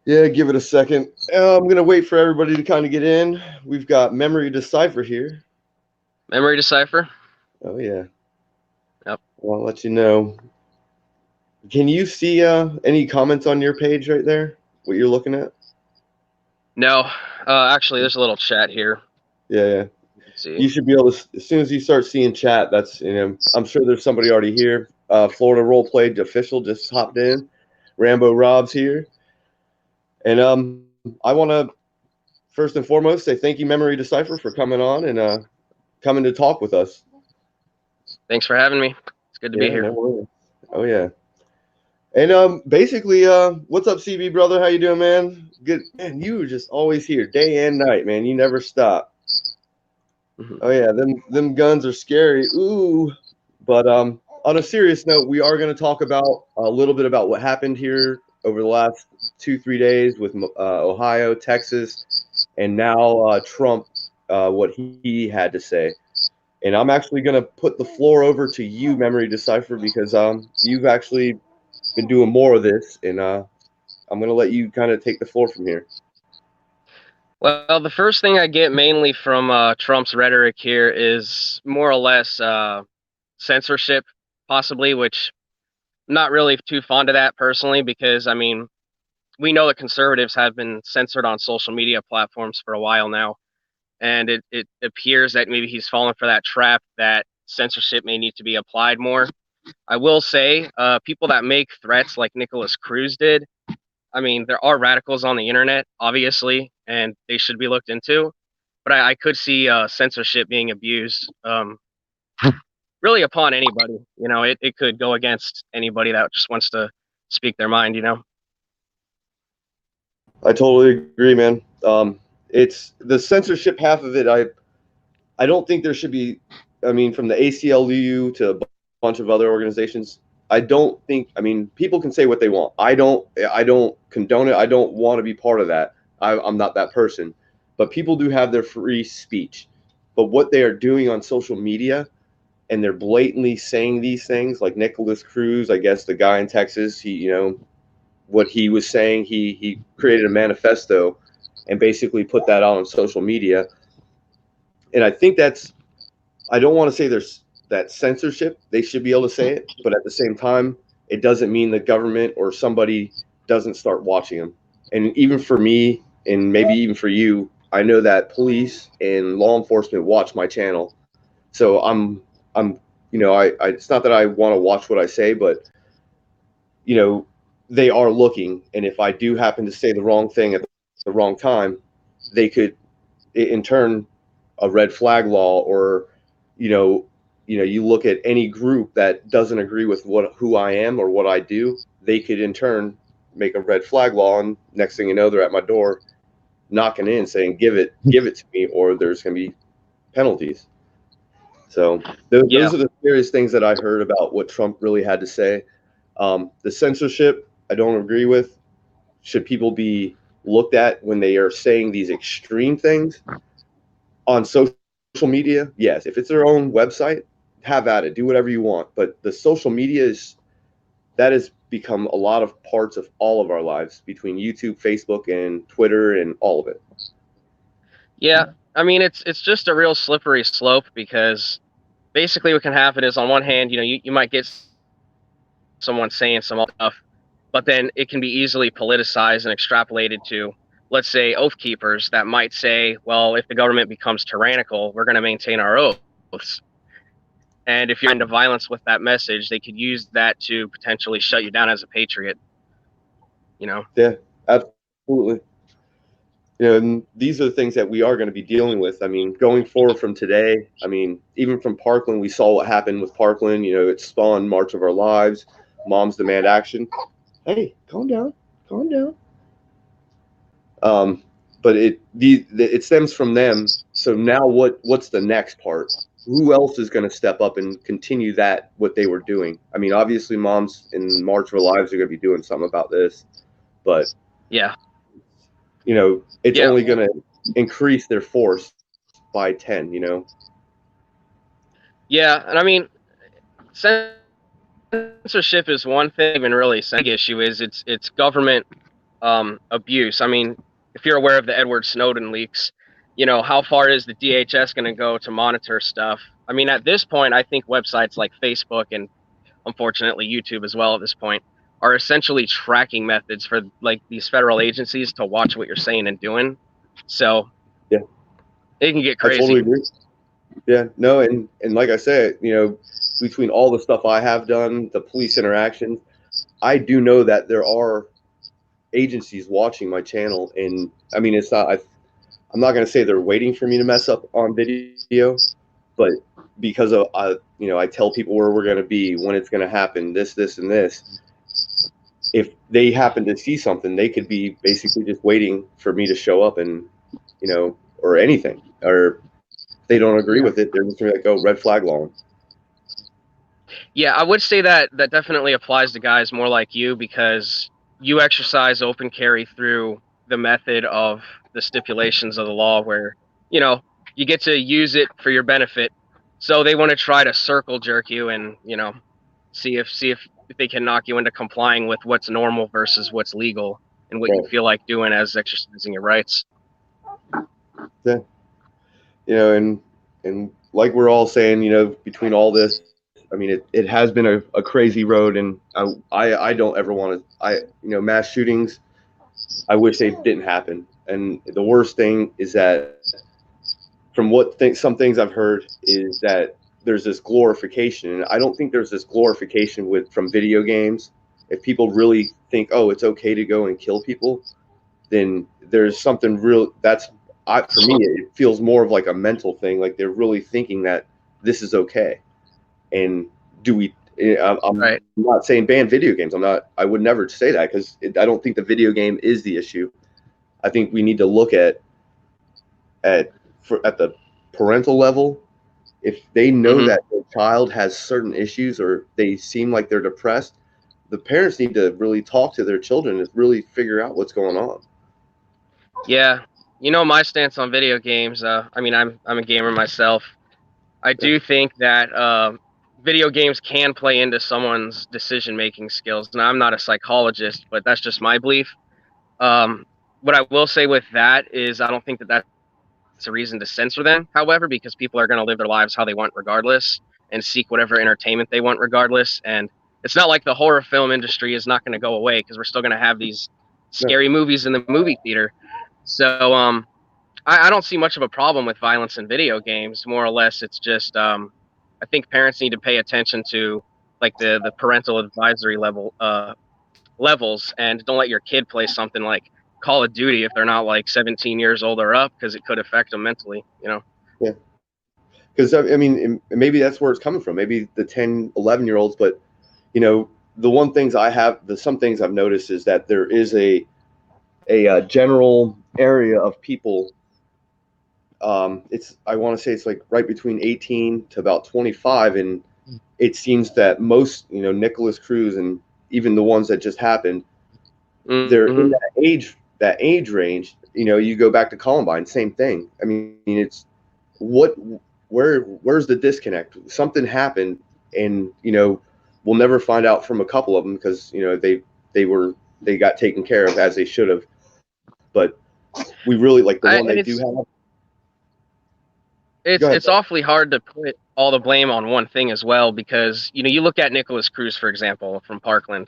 Yeah, give it a second. I'm gonna wait for everybody to kind of get in. We've got Memory Decipher here. Memory Decipher. Oh yeah. Yep. Well, I'll let you know. Can you see any comments on your page right there? What you're looking at? No, actually, there's a little chat here. Yeah, yeah. Let's see. You should be able to, as soon as you start seeing chat, that's, I'm sure there's somebody already here. Florida Roleplay official just hopped in. Rambo Rob's here. And I want to, first and foremost, say thank you, Memory Decipher, for coming on and coming to talk with us. Thanks for having me. It's good to be Yeah, here. no worries. Oh, yeah. And basically, what's up, CB brother? How you doing, man? Good. Man, you just always here, day and night, man. You never stop. Mhm. Oh yeah, them guns are scary. Ooh. But on a serious note, we are going to talk about a little bit about what happened here over the last 2-3 days with Ohio, Texas, and now Trump, what he had to say. And I'm actually going to put the floor over to you, Memory Decipher, because you've actually been doing more of this, and I'm going to let you kind of take the floor from here. Well, the first thing I get mainly from Trump's rhetoric here is more or less censorship, possibly, which I'm not really too fond of that personally, because I mean, we know that conservatives have been censored on social media platforms for a while now, and it appears that maybe he's fallen for that trap that censorship may need to be applied more. I will say, people that make threats like Nicholas Cruz did, I mean, there are radicals on the internet, obviously, and they should be looked into. But I could see censorship being abused, really upon anybody. It could go against anybody that just wants to speak their mind. I totally agree, man. It's the censorship half of it. I don't think there should be. I mean, from the ACLU to a bunch of other organizations, I don't think. I mean, people can say what they want. I don't condone it. I don't want to be part of that. I'm not that person. But people do have their free speech. But what they are doing on social media, and they're blatantly saying these things, like Nicholas Cruz, I guess the guy in Texas, what he was saying, he created a manifesto and basically put that out on social media. And I think that's, I don't want to say there's that censorship. They should be able to say it, but at the same time, it doesn't mean the government or somebody doesn't start watching them. And even for me, and maybe even for you, I know that police and law enforcement watch my channel. So I'm, it's not that I want to watch what I say, but you know, they are looking. And if I do happen to say the wrong thing at the wrong time, they could, in turn, a red flag law, or you know, you look at any group that doesn't agree with who I am or what I do, they could in turn make a red flag law, and next thing you know, they're at my door knocking in saying, give it to me, or there's going to be penalties. So Yeah, those are the serious things that I heard about what Trump really had to say. The censorship, I don't agree with. Should people be looked at when they are saying these extreme things on social media? Yes. If it's their own website, have at it. Do whatever you want. But the social media that has become a lot of parts of all of our lives, between YouTube, Facebook, and Twitter, and all of it. yeah. I mean, it's just a real slippery slope, because basically what can happen is, on one hand, you might get someone saying some stuff, but then it can be easily politicized and extrapolated to, let's say, oath keepers that might say, well, if the government becomes tyrannical, we're going to maintain our oaths. And if you're into violence with that message, they could use that to potentially shut you down as a patriot. Yeah, absolutely. And these are the things that we are going to be dealing with. I mean, going forward from today, I mean, even from Parkland, we saw what happened with Parkland. It spawned March of Our Lives, Moms Demand Action. Hey, calm down, calm down. But it stems from them. So now what's the next part? Who else is going to step up and continue that what they were doing? I mean, obviously, Moms in March of Our Lives are going to be doing something about this, but Yeah. it's Yeah. only going to increase their force by 10. Yeah. And I mean, censorship is one thing. Even really, the big issue is it's government abuse. I mean, if you're aware of the Edward Snowden leaks, you know, how far is the DHS going to go to monitor stuff? I mean, at this point, I think websites like Facebook and unfortunately YouTube as well at this point are essentially tracking methods for like these federal agencies to watch what you're saying and doing. So Yeah, it can get I crazy. totally agree. Yeah, no, and like I said, between all the stuff I have done, the police interactions, I do know that there are agencies watching my channel, and I mean, it's not. I'm not going to say they're waiting for me to mess up on video, but because of I tell people where we're going to be, when it's going to happen, this, and this. If they happen to see something, they could be basically just waiting for me to show up and or anything, or if they don't agree Yeah. with it, they're just going to go red flag law. Yeah, I would say that that definitely applies to guys more like you because you exercise open carry through the method of the stipulations of the law where, you know, you get to use it for your benefit. So they want to try to circle jerk you and, you know, see if they can knock you into complying with what's normal versus what's legal and what you Right. feel like doing as exercising your rights. Yeah. And like we're all saying, between all this, I mean, it has been a crazy road, and I don't ever want to. Mass shootings, I wish they didn't happen. And the worst thing is that, from some things I've heard, is that there's this glorification, and I don't think there's this glorification from video games. If people really think, oh, it's okay to go and kill people, then there's something real. For me, it feels more of like a mental thing. Like they're really thinking that this is okay. And do we? I'm Right. not saying ban video games. I'm not. I would never say that, because I don't think the video game is the issue. I think we need to look at at the parental level. If they know Hmm. that their child has certain issues, or they seem like they're depressed, the parents need to really talk to their children and really figure out what's going on. Yeah. You know my stance on video games. I mean, I'm a gamer myself. I Yeah. do think that video games can play into someone's decision making skills. Now, I'm not a psychologist, but that's just my belief. Um, what I will say with that is, I don't think that that's a reason to censor them, however, because people are going to live their lives how they want regardless and seek whatever entertainment they want regardless. And it's not like the horror film industry is not going to go away because we're still going to have these No. scary movies in the movie theater. So, I don't see much of a problem with violence in video games. More or less, it's just I think parents need to pay attention to like the parental advisory levels, and don't let your kid play something like Call of Duty if they're not like 17 years old or up, because it could affect them mentally. You know. Yeah. Because I mean, maybe that's where it's coming from. Maybe the 10, 11-year-olds, but the some things I've noticed is that there is a general area of people. I want to say it's like right between 18 to about 25, and it seems that most, Nicholas Cruz, and even the ones that just happened, they're in Mm-hmm. that age range. You go back to Columbine, same thing. I mean, it's what where's the disconnect? Something happened, and we'll never find out from a couple of them, because they got taken care of as they should have. But we really, like, the one And they do have. Go ahead. it's awfully hard to put all the blame on one thing as well, because you look at Nicholas Cruz, for example, from Parkland.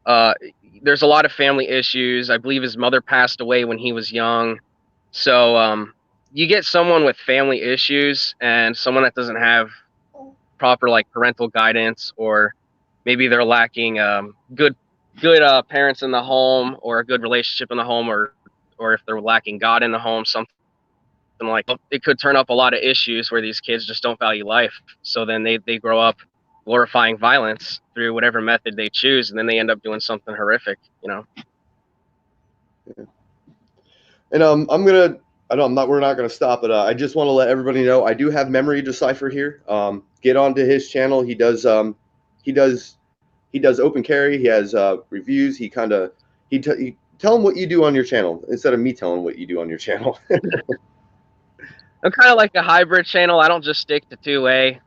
Uh, there's a lot of family issues. I believe his mother passed away when he was young. So you get someone with family issues and someone that doesn't have proper like parental guidance, or maybe they're lacking good parents in the home, or a good relationship in the home, or if they're lacking God in the home, something like that. It could turn up a lot of issues where these kids just don't value life. So then they grow up glorifying violence through whatever method they choose, and then they end up doing something horrific. You know. And I'm gonna. I know I'm not. We're not gonna stop, but I just want to let everybody know I do have Memory Decipher here. Get onto his channel. He does, he does open carry. He has reviews. He tell him what you do on your channel instead of me telling what you do on your channel. I'm kind of like a hybrid channel. I don't just stick to 2A.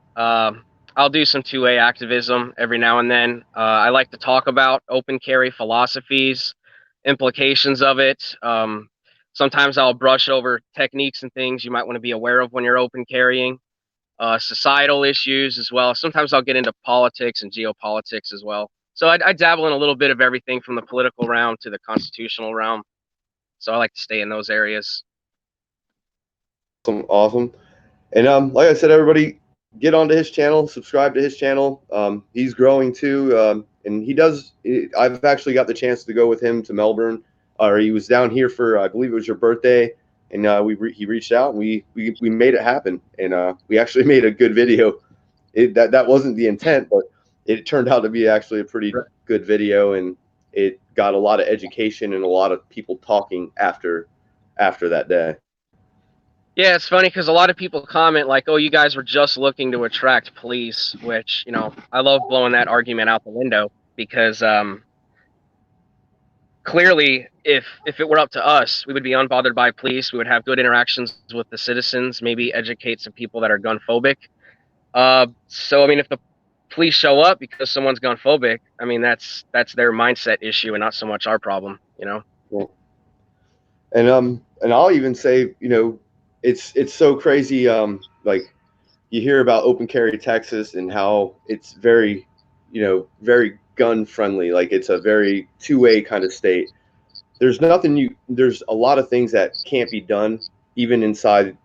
I'll do some 2A activism every now and then. I like to talk about open carry philosophies. implications of it. Sometimes I'll brush over techniques and things you might want to be aware of when you're open carrying. Societal issues as well. Sometimes I'll get into politics and geopolitics as well. So I dabble in a little bit of everything from the political realm to the constitutional realm. So I like to stay in those areas. Awesome. And like I said, everybody get onto his channel, subscribe to his channel. He's growing too, and he does. I've actually got the chance to go with him to Melbourne, or he was down here for I believe it was your birthday, and he reached out and we made it happen, and we actually made a good video. That wasn't the intent, but it turned out to be actually a pretty good video, and it got a lot of education and a lot of people talking after that day. Yeah, it's funny because a lot of people comment like, "Oh, you guys were just looking to attract police," which, you know, I love blowing that argument out the window because clearly, if it were up to us, we would be unbothered by police. We would have good interactions with the citizens, maybe educate some people that are gun phobic. So I mean, if the police show up because someone's gun phobic, I mean that's their mindset issue and not so much our problem, you know. Well, and I'll even say, you know, it's so crazy. Like you hear about open carry Texas and how it's very, you know, very gun friendly. Like it's a very two-way kind of state. There's a lot of things that can't be done even inside.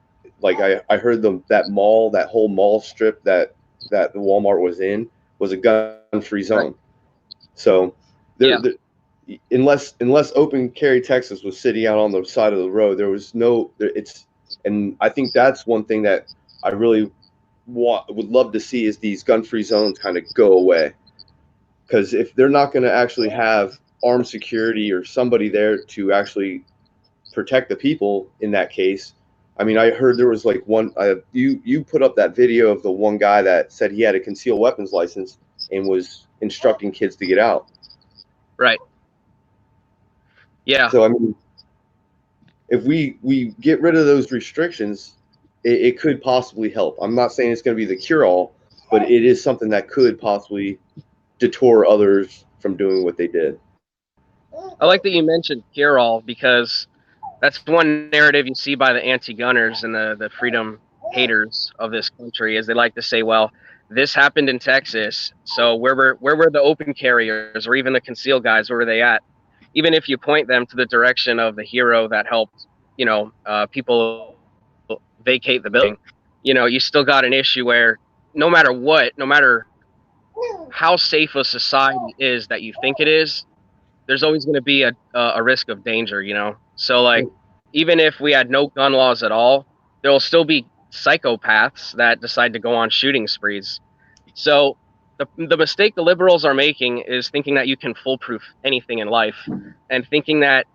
Like I heard that whole mall strip that the Walmart was in was a gun-free zone. So unless open carry Texas was sitting out on the side of the road, there was no and I think that's one thing that I really would love to see is these gun-free zones kind of go away, because if they're not going to actually have armed security or somebody there to actually protect the people in that case. I mean, I heard there was like you put up that video of the one guy that said he had a concealed weapons license and was instructing kids to get out. Right. Yeah. So I mean, if we get rid of those restrictions, it could possibly help. I'm not saying it's going to be the cure-all, but it is something that could possibly deter others from doing what they did. I like that you mentioned cure-all because that's one narrative you see by the anti-gunners and the freedom haters of this country, is they like to say, well, this happened in Texas, so where were the open carriers or even the concealed guys? Where were they at? Even if you point them to the direction of the hero that helped, you know, people vacate the building, you know, you still got an issue where no matter what, no matter how safe a society is that you think it is, there's always going to be a risk of danger, you know? So, like, even if we had no gun laws at all, there will still be psychopaths that decide to go on shooting sprees. So, the mistake the liberals are making is thinking that you can foolproof anything in life and thinking that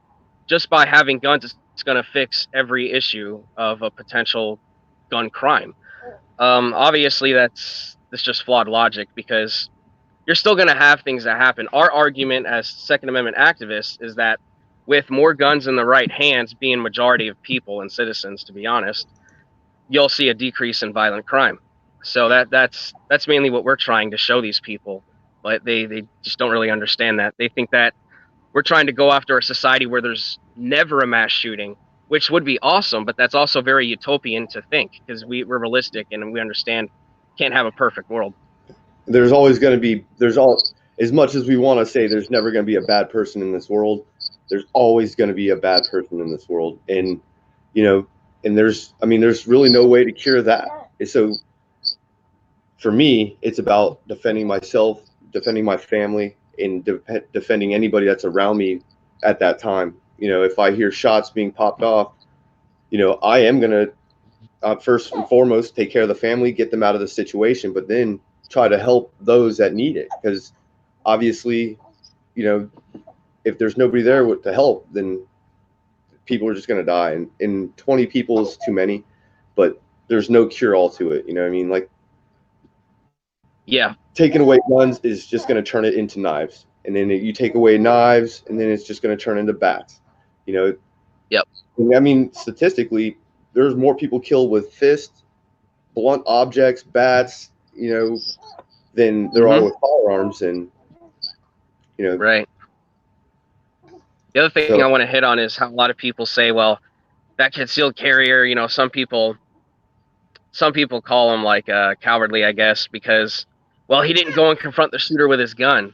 just by having guns, it's going to fix every issue of a potential gun crime. Obviously, that's just flawed logic because you're still going to have things that happen. Our argument as Second Amendment activists is that with more guns in the right hands, being majority of people and citizens, to be honest, you'll see a decrease in violent crime. So that's mainly what we're trying to show these people, but they just don't really understand that. They think that we're trying to go after a society where there's never a mass shooting, which would be awesome, but that's also very utopian to think because we're realistic and we understand can't have a perfect world. There's always going to be as much as we want to say there's never going to be a bad person in this world, there's always going to be a bad person in this world. And you know, and there's really no way to cure that. So for me, it's about defending myself, defending my family, and defending anybody that's around me at that time. You know, if I hear shots being popped off, you know, I am going to first and foremost take care of the family, get them out of the situation, but then try to help those that need it, because obviously, you know, if there's nobody there to help, then people are just going to die, and 20 people is too many, but there's no cure all to it. You know what I mean? Like, yeah, taking away guns is just going to turn it into knives, and then you take away knives and then it's just going to turn into bats, you know. yep. I mean, statistically, there's more people killed with fists, blunt objects, bats, you know, than there are with firearms. And you know, right. The other thing I So want to hit on is how a lot of people say, well, that concealed carrier, some people call him like cowardly, I guess, because, well, he didn't go and confront the shooter with his gun.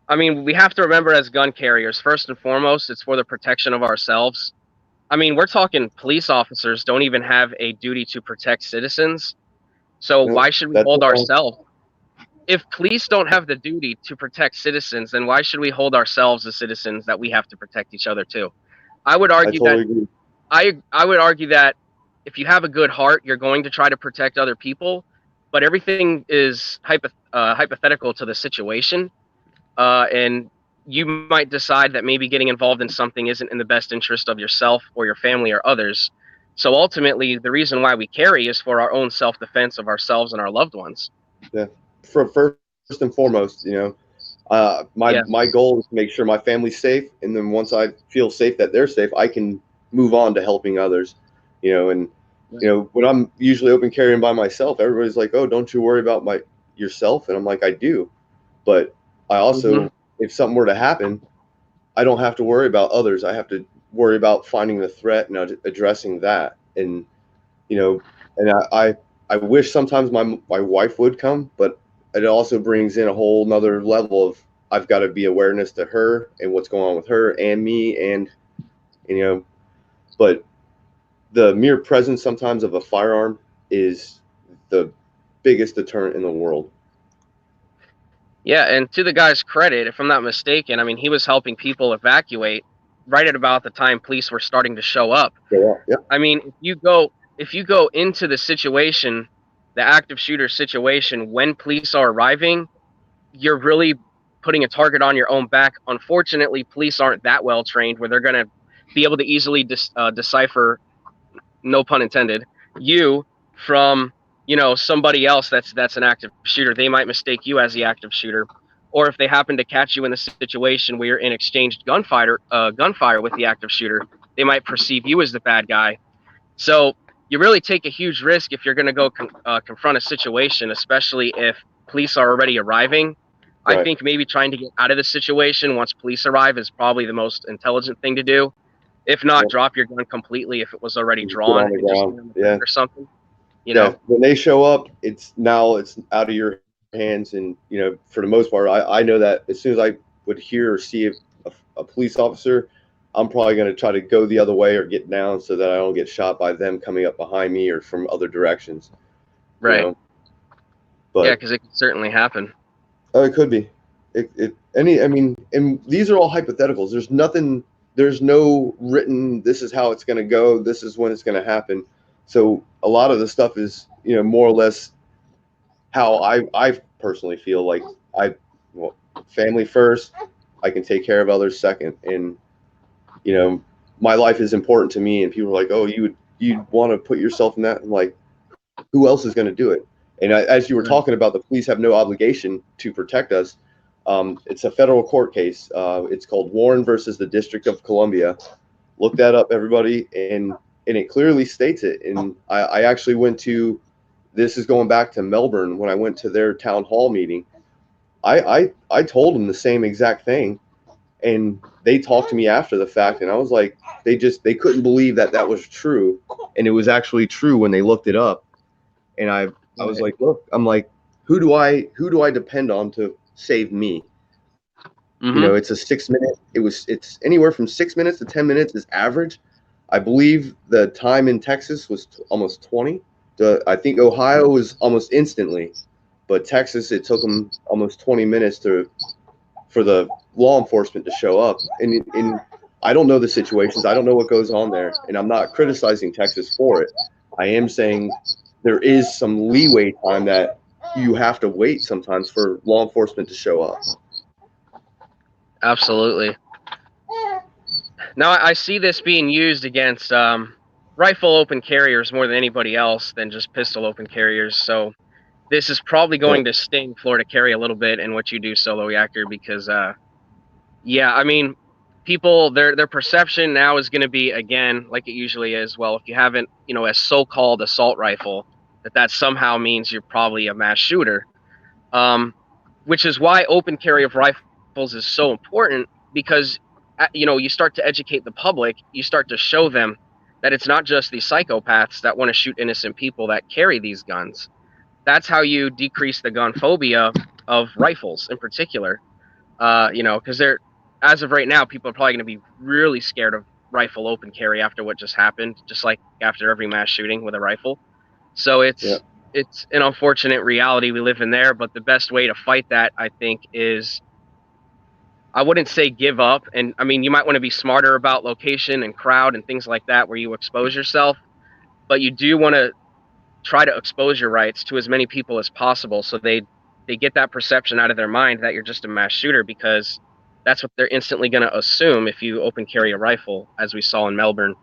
I mean, we have to remember as gun carriers, first and foremost, it's for the protection of ourselves. I mean, we're talking police officers don't even have a duty to protect citizens. So no, why should we that's hold ourselves? If police don't have the duty to protect citizens, then why should we hold ourselves as citizens that we have to protect each other too? I would I argue that totally agree. I would argue that if you have a good heart, you're going to try to protect other people, but everything is hypothetical to the situation, and you might decide that maybe getting involved in something isn't in the best interest of yourself or your family or others. So ultimately, the reason why we carry is for our own self-defense of ourselves and our loved ones. Yeah. For first and foremost, my Yes. goal is to make sure my family's safe, and then once I feel safe that they're safe, I can move on to helping others. And when I'm usually open carrying by myself, everybody's like, "Oh, don't you worry about my yourself?" And I'm like, "I do," but I Mm-hmm. also, if something were to happen, I don't have to worry about others. I have to worry about finding the threat and addressing that. And you know, and I wish sometimes my wife would come, but it also brings in a whole nother level of I've got to be awareness to her and what's going on with her and me, and you know, but the mere presence sometimes of a firearm is the biggest deterrent in the world. Yeah, and to the guy's credit, if I'm not mistaken, I mean, he was helping people evacuate right at about the time police were starting to show up. Yeah, yeah, I mean, if you go into the situation, the active shooter situation when police are arriving, you're really putting a target on your own back. Unfortunately, police aren't that well trained where they're going to be able to easily decipher, no pun intended, you from somebody else that's an active shooter. They might mistake you as the active shooter, or if they happen to catch you in the situation where you're in exchanged gunfire with the active shooter, they might perceive you as the bad guy. So you really take a huge risk if you're going to go confront a situation, especially if police are already arriving. I right. think maybe trying to get out of the situation once police arrive is probably the most intelligent thing to do. If not, Yeah, drop your gun completely if it was already just get drawn on the and just ground. lay on the Yeah, ground or something. You yeah. know? When they show up, it's out of your hands, and for the most part, I know that as soon as I would hear or see a police officer, I'm probably going to try to go the other way or get down so that I don't get shot by them coming up behind me or from other directions. You Right. know, Yeah, but because it could certainly happen. it could be. I mean, and these are all hypotheticals. There's nothing. There's no written. This is how it's going to go. This is when it's going to happen. So a lot of the stuff is more or less how I personally feel like I well, family first. I can take care of others second, and you know my life is important to me. And people are like, oh, you'd want to put yourself in that. I'm like, who else is going to do it? And as you were Right. talking about, the police have no obligation to protect us. It's a federal court case. It's called Warren versus the District of Columbia. Look that up, everybody, and it clearly states it. And I actually went to, this is going back to Melbourne, when I went to their town hall meeting. I told them the same exact thing, and they talked to me after the fact, and I was like, they couldn't believe that that was true, and it was actually true when they looked it up. And I was Right. like, look, I'm like, who do I depend on to save me? Mm-hmm. It's a 6 minute. It's anywhere from 6 minutes to 10 minutes is average. I believe the time in Texas was almost 20. I think Ohio was almost instantly, but Texas, it took them almost 20 minutes for the law enforcement to show up. And I don't know the situations. I don't know what goes on there, and I'm not criticizing Texas for it. I am saying there is some leeway time that you have to wait sometimes for law enforcement to show up. Absolutely. Now I see this being used against rifle open carriers more than anybody else than just pistol open carriers. So this is probably Right. going to sting Florida carry a little bit in what you do solo reactor because yeah, I mean, people their perception now is going to be again like it usually is. Well, if you haven't, a so-called assault rifle, that somehow means you're probably a mass shooter. Um, which is why open carry of rifles is so important because you start to educate the public, you start to show them that it's not just these psychopaths that want to shoot innocent people that carry these guns. That's how you decrease the gun phobia of rifles in particular. Because they're, as of right now, people are probably going to be really scared of rifle open carry after what just happened, just like after every mass shooting with a rifle. So Yeah. it's an unfortunate reality we live in there. But the best way to fight that, I think, is, I wouldn't say give up. And I mean, you might want to be smarter about location and crowd and things like that where you expose yourself. But you do want to try to expose your rights to as many people as possible, so they get that perception out of their mind that you're just a mass shooter, because that's what they're instantly going to assume if you open carry a rifle, as we saw in Melbourne.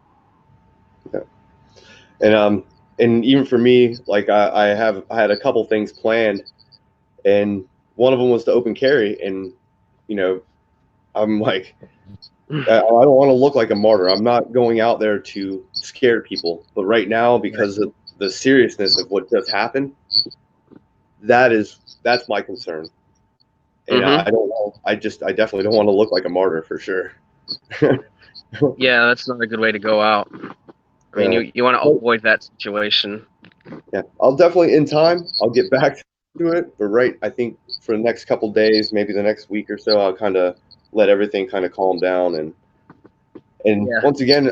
Yeah. And even for me, like I had a couple things planned, and one of them was to open carry, and I'm like, I don't want to look like a martyr. I'm not going out there to scare people, but right now, because of the seriousness of what just happened, that's my concern. And I don't want, I definitely don't want to look like a martyr for sure. Yeah, that's not a good way to go out. I mean, Yeah. you want to avoid that situation. Yeah, I'll definitely, in time, I'll get back to it. But I think for the next couple days, maybe the next week or so, I'll kind of let everything kind of calm down. And Yeah. once again,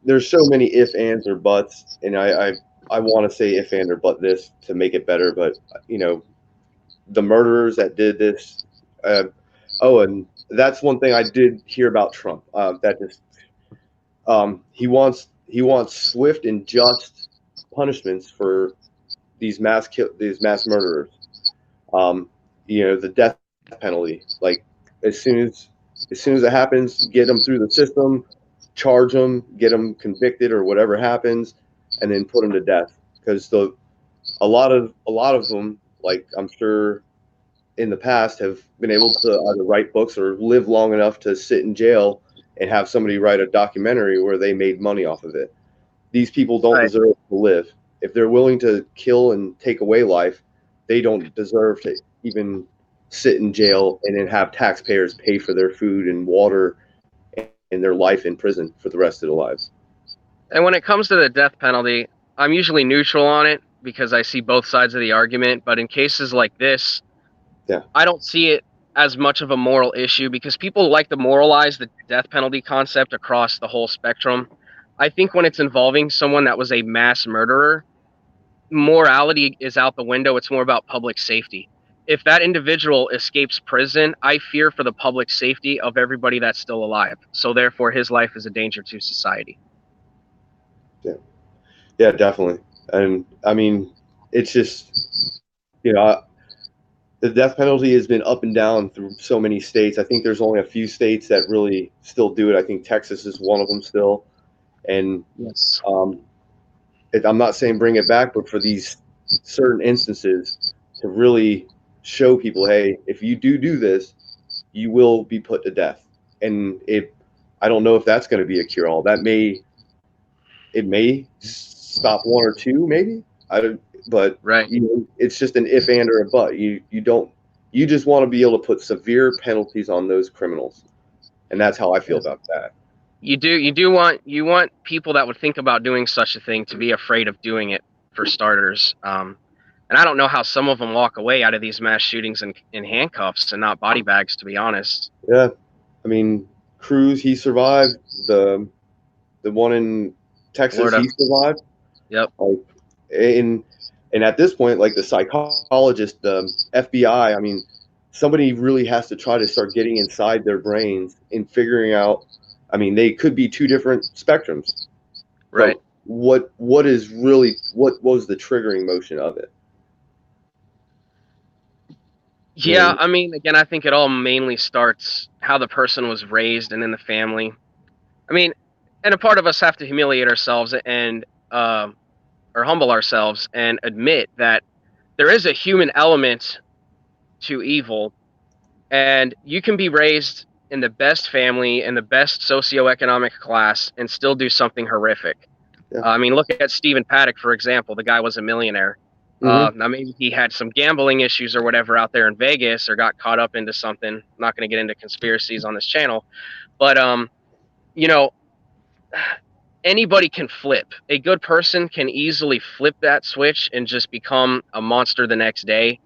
there's so many if, ands, or buts, and I want to say if, and, or but this to make it better. But the murderers that did this. And that's one thing I did hear about Trump. That just he wants swift and just punishments for these mass murderers. The death penalty. Like as soon as it happens, get them through the system, charge them, get them convicted or whatever happens, and then put them to death. Because a lot of them, like I'm sure in the past, have been able to either write books or live long enough to sit in jail and have somebody write a documentary where they made money off of it. These people don't deserve to live. If they're willing to kill and take away life, they don't deserve to even sit in jail and then have taxpayers pay for their food and water and their life in prison for the rest of their lives. And when it comes to the death penalty, I'm usually neutral on it because I see both sides of the argument. But in cases like this, Yeah. I don't see it as much of a moral issue, because people like to moralize the death penalty concept across the whole spectrum. I think when it's involving someone that was a mass murderer, morality is out the window. It's more about public safety. If that individual escapes prison, I fear for the public safety of everybody that's still alive. So therefore, his life is a danger to society. Yeah, definitely. And I mean, it's just, the death penalty has been up and down through so many states. I think there's only a few states that really still do it. I think Texas is one of them still. And yes, I'm not saying bring it back, but for these certain instances to really show people, hey, if you do this, you will be put to death. And I don't know if that's going to be a cure all. It may stop one or two, maybe. But right. It's just an if, and, or a but. You just want to be able to put severe penalties on those criminals, and that's how I feel about that. You want people that would think about doing such a thing to be afraid of doing it, for starters. And I don't know how some of them walk away out of these mass shootings in handcuffs and not body bags, to be honest. Yeah, I mean, Cruz, he survived. The one in Texas, Florida. he survived. Yep. And at this point, like the psychologist, the FBI, I mean, somebody really has to try to start getting inside their brains and figuring out. I mean, they could be two different spectrums. Right. What was the triggering motion of it? Yeah, I mean, again, I think it all mainly starts how the person was raised and in the family. I mean, and a part of us have to humiliate ourselves and or humble ourselves and admit that there is a human element to evil, and you can be raised in the best family and the best socioeconomic class and still do something horrific. Yeah. I mean, look at Stephen Paddock, for example. The guy was a millionaire. Mm-hmm. Now maybe he had some gambling issues or whatever out there in Vegas, or got caught up into something. I'm not going to get into conspiracies on this channel, but you know, anybody can flip. A good person can easily flip that switch and just become a monster the next day.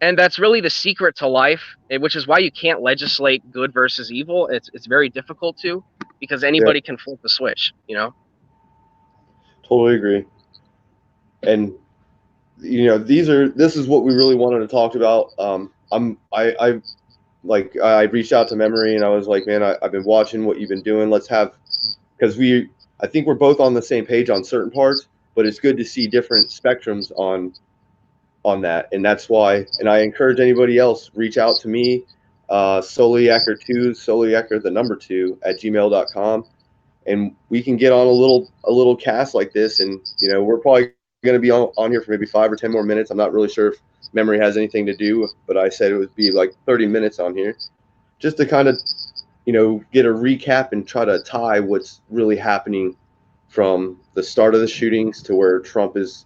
And that's really the secret to life, which is why you can't legislate good versus evil. It's very difficult to, because Yeah, anybody can flip the switch, you know? totally agree. And this is what we really wanted to talk about. I reached out to Memory and I was like, man, I've been watching what you've been doing. Let's have, because I think we're both on the same page on certain parts, but it's good to see different spectrums on that. And that's why, and I encourage anybody else, reach out to me, Soliecker2, the number 2 at gmail.com. And we can get on a little cast like this. And, we're probably going to be on here for maybe 5 or 10 more minutes. I'm not really sure if Memory has anything to do, but I said it would be like 30 minutes on here just to kind of, get a recap and try to tie what's really happening from the start of the shootings to where Trump is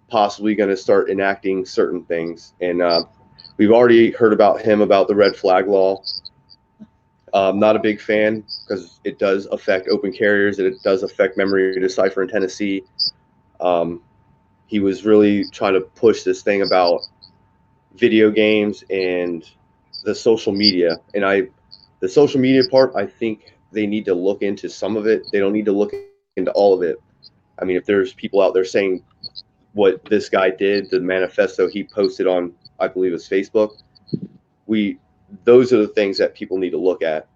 possibly going to start enacting certain things. And we've already heard about him about the red flag law. Not a big fan because it does affect open carriers and it does affect memory decipher in Tennessee. Um, he was really trying to push this thing about video games and the social media. And the social media part, I think they need to look into some of it. They don't need to look into all of it. I mean, if there's people out there saying what this guy did, the manifesto he posted on, I believe it was Facebook, we those are the things that people need to look at.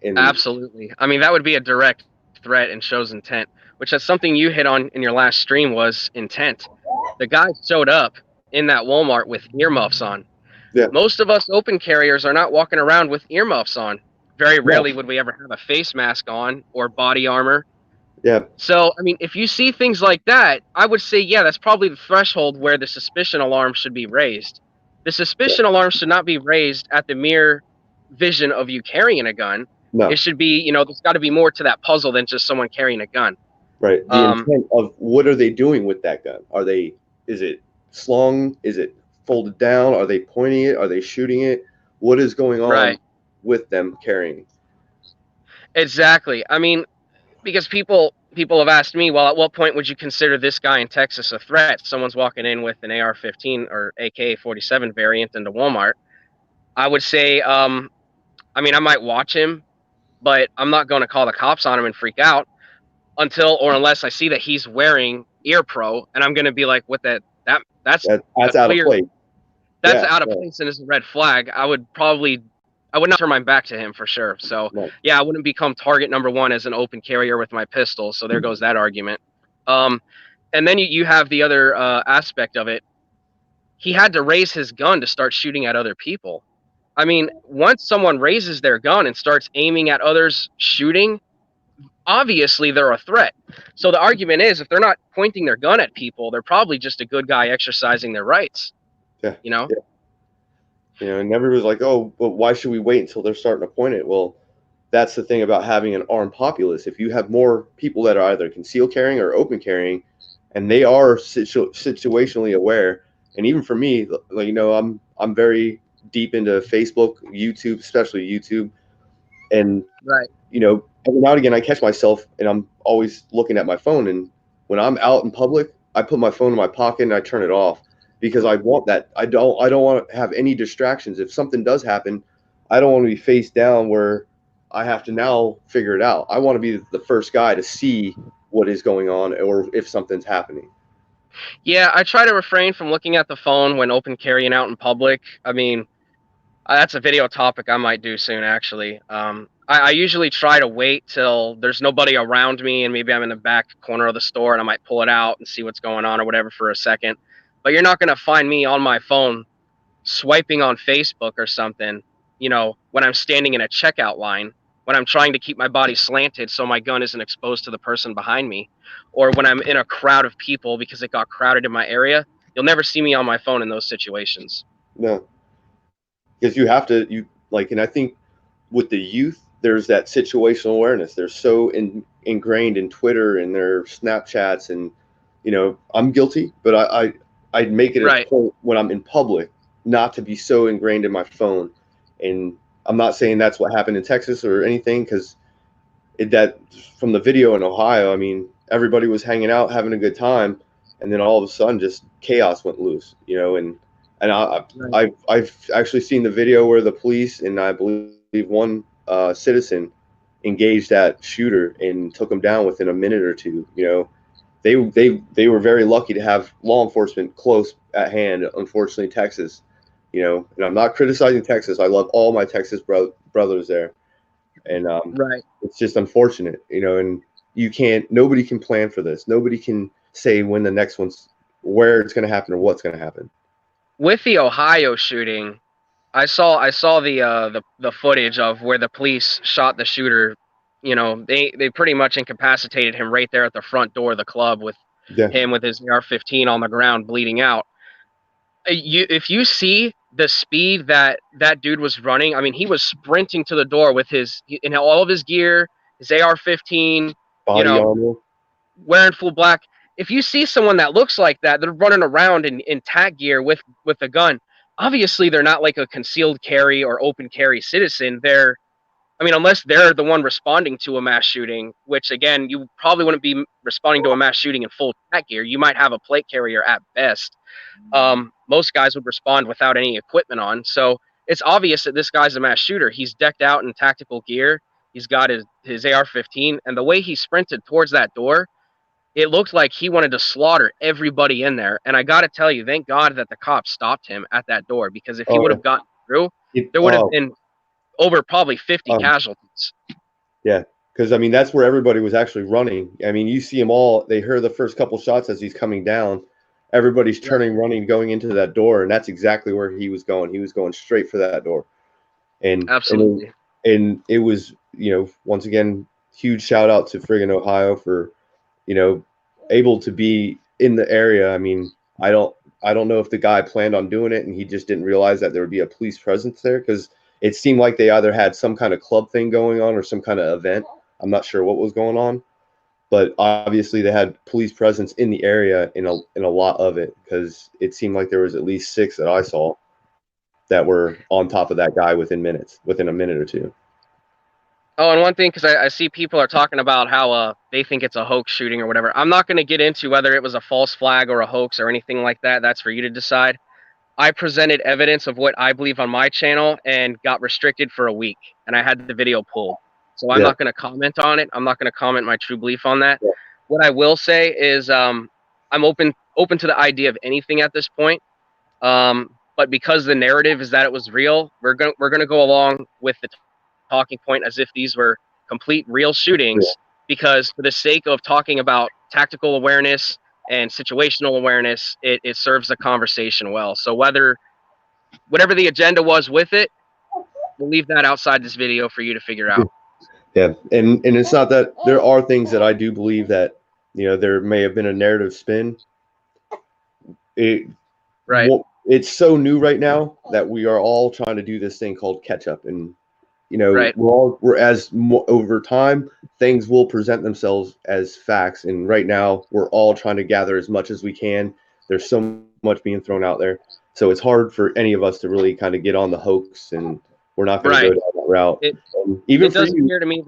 And Absolutely. I mean, that would be a direct threat and shows intent, which is something you hit on in your last stream, was intent. The guy showed up in that Walmart with earmuffs on. yeah, Most of us open carriers are not walking around with earmuffs on. Very no, rarely would we ever have a face mask on or body armor. yeah, So, I mean, if you see things like that, I would say, yeah, that's probably the threshold where the suspicion alarm should be raised. The yeah, suspicion alarm should not be raised at the mere vision of you carrying a gun. It no, should be, there's got to be more to that puzzle than just someone carrying a gun. right. The Um, intent of what are they doing with that gun? Is it slung? Is it folded down? Are they pointing it? Are they shooting it? What is going on right. with them carrying? Exactly. I mean, because people have asked me, well, at what point would you consider this guy in Texas a threat? Someone's walking in with an AR-15 or AK-47 variant into Walmart. I would say, I mean, I might watch him, but I'm not going to call the cops on him and freak out until or unless I see that he's wearing ear pro, and I'm going to be like, what that's a That's out of clear, place. that's Yeah, out of no, place and is a red flag. I would not turn my back to him for sure. So no, yeah, I wouldn't become target number one as an open carrier with my pistol. So there goes that argument. Um, and then you have the other aspect of it. He had to raise his gun to start shooting at other people. I mean, once someone raises their gun and starts aiming at others shooting, obviously they're a threat. So the argument is, if they're not pointing their gun at people, they're probably just a good guy exercising their rights, yeah, you know? yeah. And everybody's like, oh, but why should we wait until they're starting to point it? Well, that's the thing about having an armed populace. If you have more people that are either concealed carrying or open carrying, and they are situationally aware, and even for me, like, I'm very deep into Facebook, YouTube, especially YouTube, and Right. every now and again I catch myself and I'm always looking at my phone, and when I'm out in public, I put my phone in my pocket and I turn it off because I want that. I don't want to have any distractions. If something does happen, I don't want to be face down where I have to now figure it out. I want to be the first guy to see what is going on or if something's happening. Yeah, I try to refrain from looking at the phone when open carrying out in public. I mean, that's a video topic I might do soon, actually. I usually try to wait till there's nobody around me and maybe I'm in the back corner of the store and I might pull it out and see what's going on or whatever for a second. But you're not going to find me on my phone swiping on Facebook or something, when I'm standing in a checkout line, when I'm trying to keep my body slanted so my gun isn't exposed to the person behind me, or when I'm in a crowd of people because it got crowded in my area. You'll never see me on my phone in those situations. No, because you have to, and I think with the youth, there's that situational awareness. They're so ingrained in Twitter and their Snapchats, and I'm guilty, but I'd make it a Right. point when I'm in public not to be so ingrained in my phone. And I'm not saying that's what happened in Texas or anything, because that from the video in Ohio, I mean, everybody was hanging out, having a good time, and then all of a sudden, just chaos went loose, and Right. I've actually seen the video where the police and I believe one citizen engaged that shooter and took him down within a minute or two. They were very lucky to have law enforcement close at hand. Unfortunately, Texas, and I'm not criticizing Texas. I love all my Texas brothers there, and Right. it's just unfortunate, and nobody can plan for this. Nobody can say when the next one's where it's going to happen or what's going to happen. With the Ohio shooting, I saw the footage of where the police shot the shooter. They pretty much incapacitated him right there at the front door of the club with Yeah. him with his AR-15 on the ground bleeding out. If you see the speed that that dude was running, I mean, he was sprinting to the door with his in all of his gear, his AR-15, you Body know, armor. wearing full black. If you see someone that looks like that, they're running around in tack gear with a gun. Obviously, they're not like a concealed carry or open carry citizen. I mean, unless they're the one responding to a mass shooting, which again, you probably wouldn't be responding to a mass shooting in full tack gear. You might have a plate carrier at best. Most guys would respond without any equipment on. So it's obvious that this guy's a mass shooter. He's decked out in tactical gear. He's got his AR-15, and the way he sprinted towards that door, it looked like he wanted to slaughter everybody in there. And I got to tell you, thank God that the cops stopped him at that door, because if he would Oh have gotten through, yeah. there would have been over probably 50 Um, casualties. yeah, because I mean that's where everybody was actually running. I mean, you see them all. They heard the first couple shots as he's coming down. Everybody's Right. turning, running, going into that door, and that's exactly where he was going. He was going straight for that door, and and Absolutely. and it was, once again, huge shout out to friggin' Ohio for, you know able to be in the area. I mean, I don't I don't know if the guy planned on doing it and he just didn't realize that there would be a police presence there, because it seemed like they either had some kind of club thing going on or some kind of event. I'm not sure what was going on, but obviously they had police presence in the area in a lot of it, because it seemed like there was at least 6 that I saw that were on top of that guy within a minute or two. Oh, and one thing, because I see people are talking about how they think it's a hoax shooting or whatever. I'm not going to get into whether it was a false flag or a hoax or anything like that. That's for you to decide. I presented evidence of what I believe on my channel and got restricted for a week, and I had the video pulled. So I'm Yeah, not going to comment on it. I'm not going to comment my true belief on that. yeah, What I will say is I'm open to the idea of anything at this point. But because the narrative is that it was real, we're gonna go along with the talking point as if these were complete real yeah. shootings, because for the sake of talking about tactical awareness and situational awareness, it serves the conversation well. So whatever the agenda was with it, we'll leave that outside this video for you to figure out. Yeah, and it's not that there are things that I do believe that, there may have been a narrative spin. It Right. it's so new right now that we are all trying to do this thing called catch up, and Right. over time things will present themselves as facts, and right now we're all trying to gather as much as we can. There's so much being thrown out there, so it's hard for any of us to really kind of get on the hoax, and we're not going to go Right. down that route. It Even it for does you, appear to me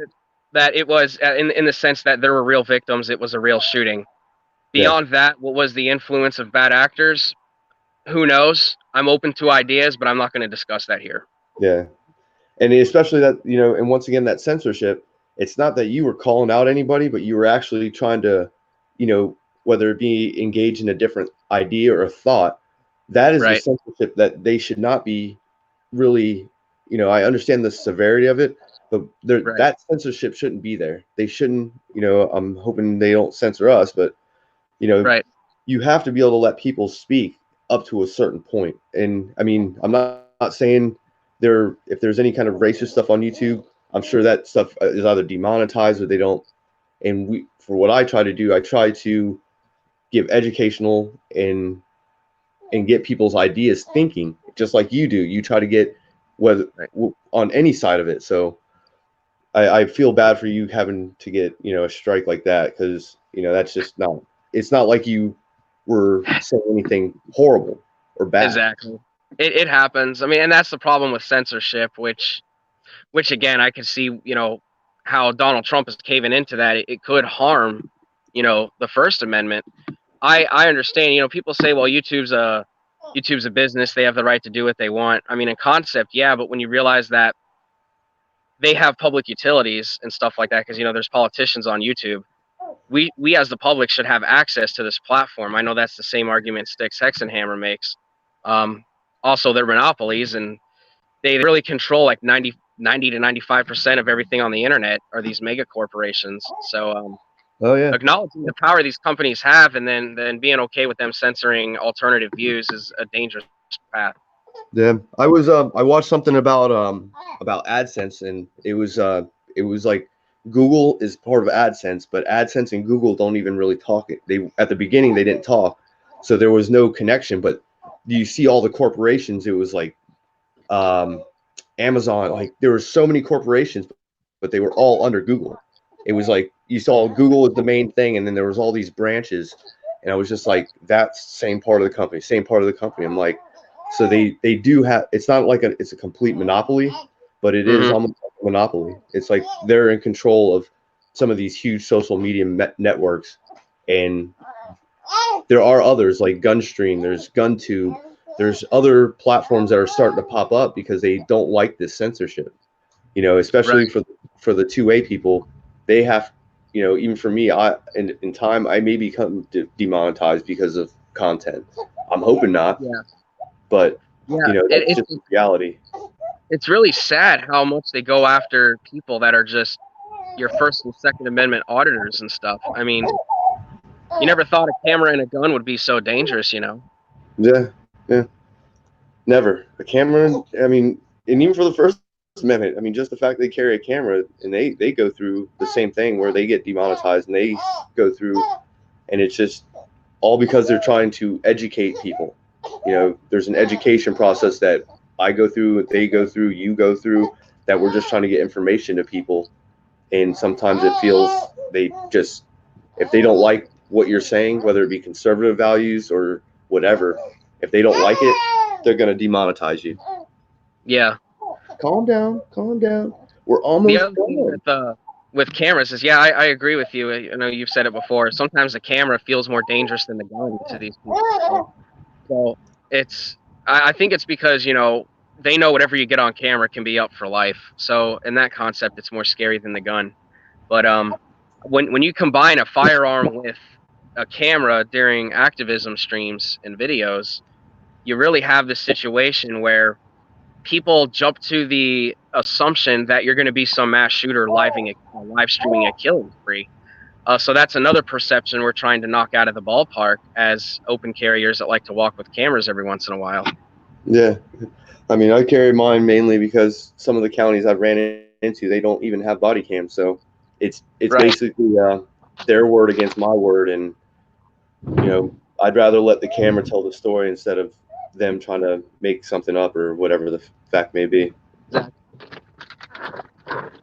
that it was in the sense that there were real victims. It was a real shooting. yeah, Beyond that, what was the influence of bad actors? Who knows? I'm open to ideas, but I'm not going to discuss that here. yeah. And especially that, and once again, that censorship, it's not that you were calling out anybody, but you were actually trying to, whether it be engage in a different idea or a thought. That is the Right. censorship that they should not be really. I understand the severity of it, but Right. that censorship shouldn't be there. They shouldn't. I'm hoping they don't censor us, but you know Right. you have to be able to let people speak up to a certain point. And I mean, I'm not saying if there's any kind of racist stuff on YouTube, I'm sure that stuff is either demonetized or they don't. And for what I try to do, I try to give educational and get people's ideas thinking, just like you do. You try to get whether Right. on any side of it. So I feel bad for you having to get a strike like that, because that's just not. It's not like you were saying anything horrible or bad. Exactly. It happens. I mean, and that's the problem with censorship, which again, I could see, how Donald Trump is caving into that. It could harm, the First Amendment. I understand. People say, well, YouTube's a business. They have the right to do what they want. I mean, in concept, yeah, but when you realize that they have public utilities and stuff like that, because there's politicians on YouTube. We as the public should have access to this platform. I know that's the same argument Sticks Hexenhammer makes. Um, Also, they're monopolies, and they really control like 90 to 95% of everything on the internet are these mega corporations. So Oh yeah. acknowledging the power these companies have, and then being okay with them censoring alternative views is a dangerous path. Yeah, I watched something about AdSense, and it was like Google is part of AdSense, but AdSense and Google don't even really talk. They at the beginning they didn't talk, so there was no connection. But you see all the corporations. It was like um, Amazon. Like there were so many corporations, but they were all under Google. It was like you saw Google as the main thing, and then there was all these branches, and I was just like, that's same part of the company, same part of the company. I'm like, so they do have. It's not like it's a complete monopoly, but it is Mm-hmm. almost like a monopoly. It's like they're in control of some of these huge social media networks, and there are others like Gunstream. There's GunTube. There's other platforms that are starting to pop up because they don't like this censorship. Especially Right. for the 2A people, they have, even for me, in time I may become demonetized because of content. I'm hoping not, Yeah. but Yeah. that's just reality. It's really sad how much they go after people that are just your First and Second Amendment auditors and stuff. I mean, you never thought a camera and a gun would be so dangerous. Yeah, yeah, never a camera. I mean, and even for the First Amendment, I mean, just the fact they carry a camera and they go through the same thing where they get demonetized and they go through, and it's just all because they're trying to educate people. There's an education process that I go through, they go through, you go through, that we're just trying to get information to people. And sometimes it feels they just, if they don't like what you're saying, whether it be conservative values or whatever, if they don't like it, they're going to demonetize you. Yeah. Calm down, calm down. We're The almost other thing done. with cameras is, yeah, I agree with you. I know you've said it before. Sometimes the camera feels more dangerous than the gun to these people. So it's I think it's because they know whatever you get on camera can be up for life. So in that concept, it's more scary than the gun. But when you combine a firearm with a camera during activism streams and videos, you really have this situation where people jump to the assumption that you're going to be some mass shooter live streaming a killing spree. So that's another perception we're trying to knock out of the ballpark as open carriers that like to walk with cameras every once in a while. Yeah. I mean, I carry mine mainly because some of the counties I've ran into, they don't even have body cams. So it's Right. basically their word against my word, and I'd rather let the camera tell the story instead of them trying to make something up or whatever the fact may be. Exactly.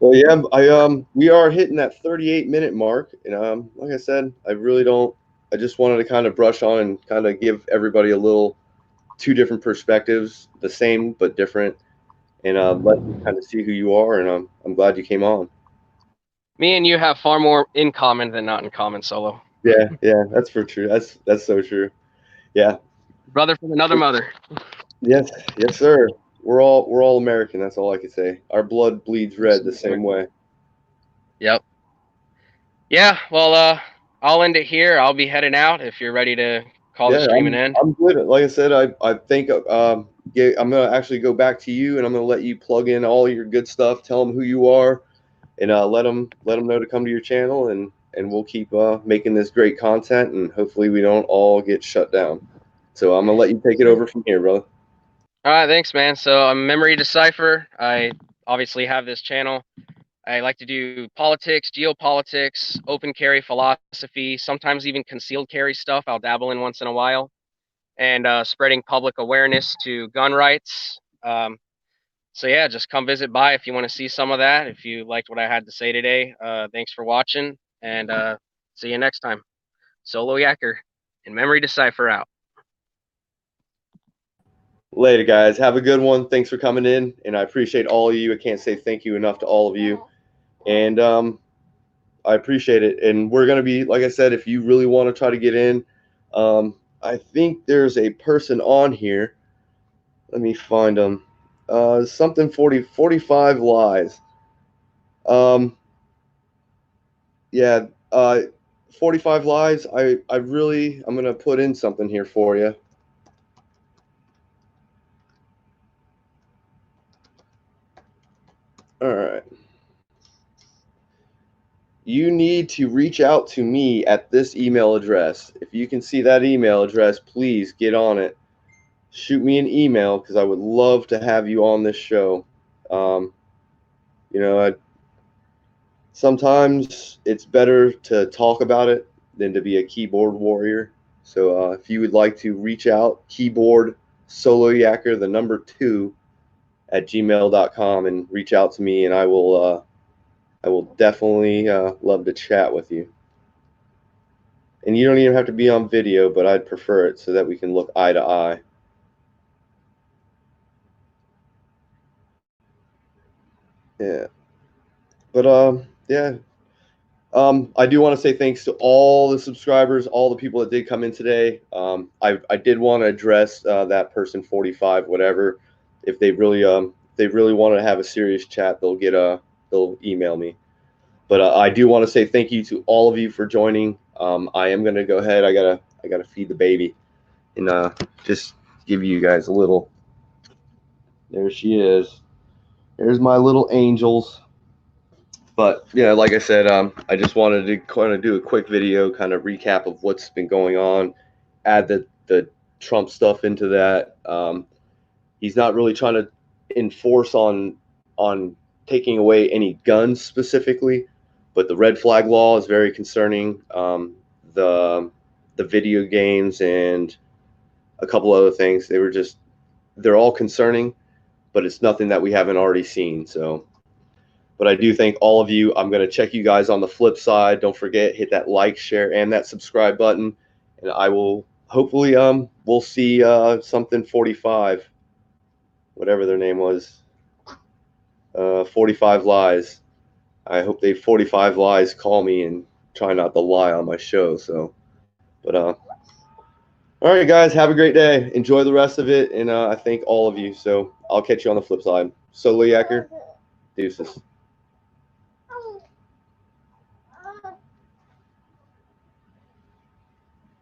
Well, yeah, we are hitting that 38-minute mark, and like I said, I really don't. I just wanted to kind of brush on and kind of give everybody a little two different perspectives, the same but different, and let you kind of see who you are. And I'm glad you came on. Me and you have far more in common than not in common, Solo. Yeah, yeah, that's for true. That's so true. Yeah, Brother from another mother. yes, yes, sir. We're all American. That's all I can say. Our blood bleeds red the same way. Yep. Yeah, well, I'll end it here. I'll be heading out if you're ready to call the Yeah, stream an I'm end. I'm good. Like I said, I think yeah, I'm gonna actually go back to you, and I'm gonna let you plug in all your good stuff. Tell them who you are, and let them know to come to your channel, and we'll keep making this great content, and hopefully we don't all get shut down. So I'm gonna let you take it over from here, brother. All right, thanks, man. So I'm Memory Decipher. I obviously have this channel. I like to do politics, geopolitics, open carry philosophy, sometimes even concealed carry stuff. I'll dabble in once in a while, and spreading public awareness to gun rights. So yeah, just come visit by if you want to see some of that. If you liked what I had to say today, thanks for watching, and see you next time. Solo Yacker. And Memory Decipher out. Later, guys. Have a good one. Thanks for coming in, and I appreciate all of you. I can't say thank you enough to all of you, and I appreciate it. And we're gonna be, like I said, if you really want to try to get in, I think there's a person on here. Let me find them. Something 45 lies. Yeah. 45 lies. I'm gonna put in something here for you. All right. You need to reach out to me at this email address. If you can see that email address, please get on it. Shoot me an email because I would love to have you on this show. Um, sometimes it's better to talk about it than to be a keyboard warrior. So if you would like to reach out, keyboard solo yacker, the number 2 at gmail.com, and reach out to me, and I will definitely love to chat with you. And you don't even have to be on video, but I'd prefer it so that we can look eye to eye. Yeah. But yeah. I do want to say thanks to all the subscribers, all the people that did come in today. I did want to address that person 45, whatever. If they really want to have a serious chat, they'll email me. But I do want to say thank you to all of you for joining. I am gonna go ahead. I gotta feed the baby, and just give you guys a little. There she is. There's my little angels. But yeah, like I said, I just wanted to kind of do a quick video, kind of recap of what's been going on, add the Trump stuff into that. He's not really trying to enforce on taking away any guns specifically, but the red flag law is very concerning. The video games and a couple other things, they're all concerning, but it's nothing that we haven't already seen. So. But I do thank all of you. I'm going to check you guys on the flip side. Don't forget, hit that like, share, and that subscribe button. And I will hopefully we'll see something 45, whatever their name was, 45 lies. I hope they 45 lies call me and try not to lie on my show. So, but all right, guys, have a great day. Enjoy the rest of it, and I thank all of you. So I'll catch you on the flip side. Solo Yacker, deuces.